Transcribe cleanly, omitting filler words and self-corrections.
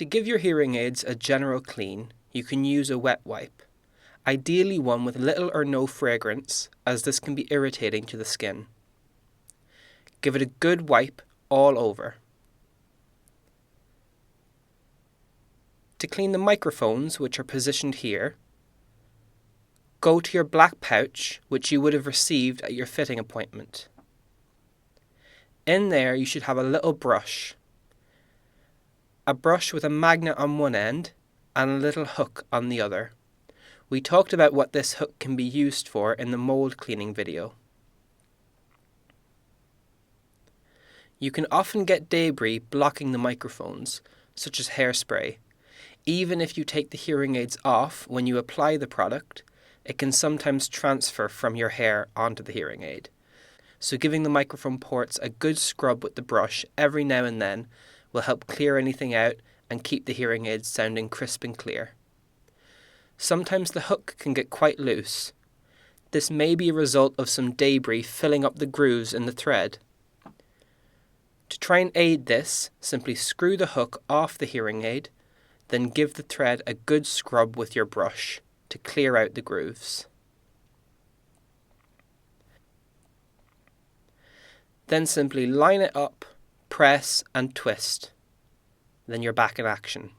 To give your hearing aids a general clean, you can use a wet wipe, ideally one with little or no fragrance, as this can be irritating to the skin. Give it a good wipe all over. To clean the microphones, which are positioned here, go to your black pouch, which you would have received at your fitting appointment. In there you should have a little brush. A brush with a magnet on one end and a little hook on the other. We talked about what this hook can be used for in the mold cleaning video. You can often get debris blocking the microphones, such as hairspray. Even if you take the hearing aids off when you apply the product, it can sometimes transfer from your hair onto the hearing aid. So giving the microphone ports a good scrub with the brush every now and then will help clear anything out and keep the hearing aids sounding crisp and clear. Sometimes the hook can get quite loose. This may be a result of some debris filling up the grooves in the thread. To try and aid this, simply screw the hook off the hearing aid, then give the thread a good scrub with your brush to clear out the grooves. Then simply line it up, press and twist. Then you're back in action.